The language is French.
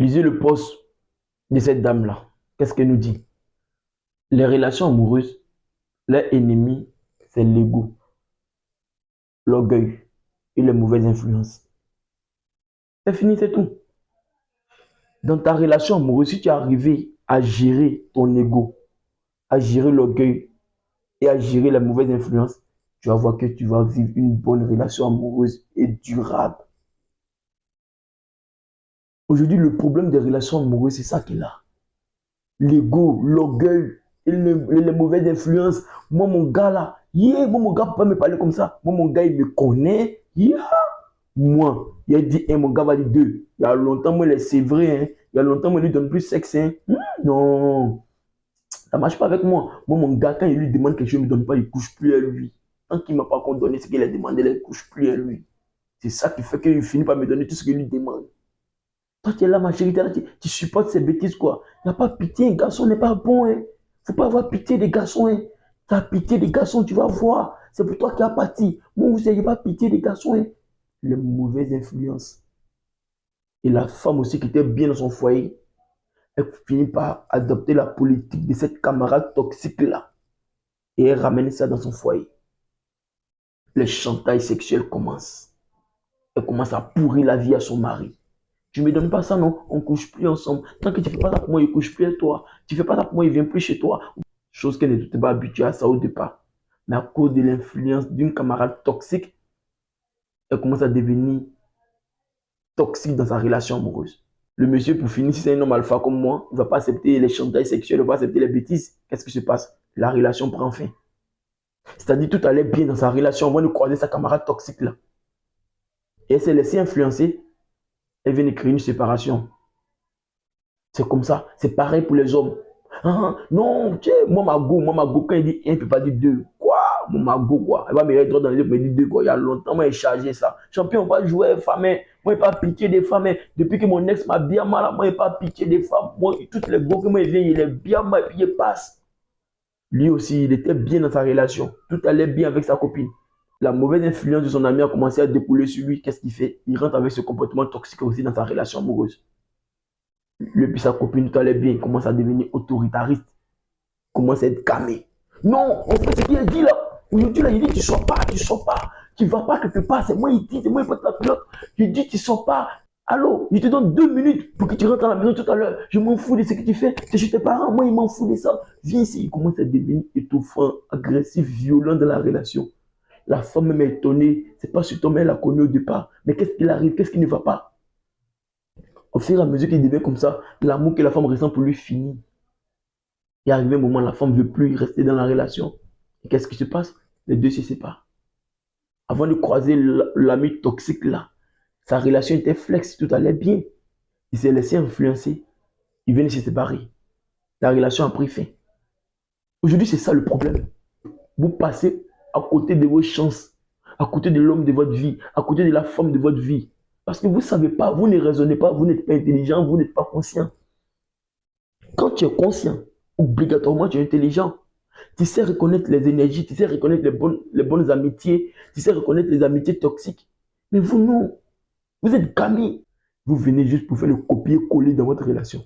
Lisez le post de cette dame-là. Qu'est-ce qu'elle nous dit? Les relations amoureuses, leur ennemi, c'est l'ego, l'orgueil et les mauvaises influences. C'est fini, c'est tout. Dans ta relation amoureuse, si tu es arrivé à gérer ton ego, à gérer l'orgueil et à gérer les mauvaises influences, tu vas voir que tu vas vivre une bonne relation amoureuse et durable. Aujourd'hui, le problème des relations amoureuses, c'est ça qui est là. L'ego, l'orgueil et les mauvaises influences. Moi, mon gars là, moi, mon gars peut pas me parler comme ça. Moi, mon gars, il me connaît. Moi, il a dit un, mon gars va dire deux. Il y a longtemps, moi, c'est vrai. Hein. Il y a longtemps, moi, il lui donne plus sexe. Hein. Non, ça ne marche pas avec moi. Moi, mon gars, quand il lui demande quelque chose, il ne me donne pas, il ne couche plus à lui. Tant qu'il ne m'a pas condamné ce qu'il a demandé, il ne couche plus à lui. C'est ça qui fait qu'il finit par me donner tout ce qu'il lui demande. Toi, tu es là, ma chérie, tu supportes ces bêtises, quoi. Il n'y a pas pitié, un garçon n'est pas bon, hein. Faut pas avoir pitié des garçons, hein. Tu as pitié des garçons, tu vas voir. C'est pour toi qui as parti. Moi, vous n'avez pas pitié des garçons, hein. Les mauvaises influences. Et la femme aussi qui était bien dans son foyer, elle finit par adopter la politique de cette camarade toxique-là. Et elle ramène ça dans son foyer. Le chantage sexuel commence. Elle commence à pourrir la vie à son mari. Tu ne me donnes pas ça, non? On ne couche plus ensemble. Tant que tu ne fais pas ça pour moi, il ne couche plus avec toi. Tu ne fais pas ça pour moi, il ne vient plus chez toi. Chose qu'elle n'était pas habituée à ça au départ. Mais à cause de l'influence d'une camarade toxique, elle commence à devenir toxique dans sa relation amoureuse. Le monsieur, pour finir, si c'est un homme alpha comme moi, il ne va pas accepter les chantages sexuels, il ne va pas accepter les bêtises. Qu'est-ce qui se passe? La relation prend fin. C'est-à-dire, tout allait bien dans sa relation avant de croiser sa camarade toxique là. Et elle s'est laissée influencer. Elle vient de créer une séparation. C'est comme ça. C'est pareil pour les hommes. Ah, non, tu sais, ma go, quand il dit un, il ne peut pas dire deux. Quoi? Mon mago, quoi. Elle va me regarder dans les yeux, me dire deux, quoi. Il y a longtemps, moi, j'ai chargé ça. Champion, on va jouer femme. Moi, j'ai pas pitié des femmes. Depuis que mon ex m'a bien mal, moi, j'ai pas pitié des femmes. Moi, toutes les go que moi, il vient, il est bien mal, et puis il passe. Lui aussi, il était bien dans sa relation. Tout allait bien avec sa copine. La mauvaise influence de son ami a commencé à découler sur lui. Qu'est-ce qu'il fait? Il rentre avec ce comportement toxique aussi dans sa relation amoureuse. Lui et puis sa copine, tout allait bien. Il commence à devenir autoritariste. Il commence à être camé. Non, on fait ce qu'il a dit là. Aujourd'hui, là, il dit, tu ne sors pas, tu ne sors pas. Tu ne vas pas quelque part. C'est moi, il dit, c'est moi, il porte la pilote. Je dis, tu ne sors pas. Allô, je te donne 2 minutes pour que tu rentres à la maison tout à l'heure. Je m'en fous de ce que tu fais. C'est chez tes parents. Moi, il m'en fout de ça. Viens ici. Il commence à devenir étouffant, agressif, violent dans la relation. La femme même est étonnée. C'est pas sur toi, mais elle l'a connu au départ. Mais qu'est-ce qu'il arrive? Qu'est-ce qui ne va pas? Au fur et à mesure qu'il devient comme ça, l'amour que la femme ressent pour lui finit. Il arrive un moment, la femme ne veut plus rester dans la relation. Et qu'est-ce qui se passe? Les deux se séparent. Avant de croiser l'ami toxique là, sa relation était flex, tout allait bien. Il s'est laissé influencer. Il vient de se séparer. La relation a pris fin. Aujourd'hui, c'est ça le problème. Vous passez à côté de vos chances, à côté de l'homme de votre vie, à côté de la femme de votre vie. Parce que vous ne savez pas, vous ne raisonnez pas, vous n'êtes pas intelligent, vous n'êtes pas conscient. Quand tu es conscient, obligatoirement tu es intelligent. Tu sais reconnaître les énergies, tu sais reconnaître les bonnes amitiés, tu sais reconnaître les amitiés toxiques. Mais vous, non. Vous êtes gamin. Vous venez juste pour faire le copier-coller dans votre relation.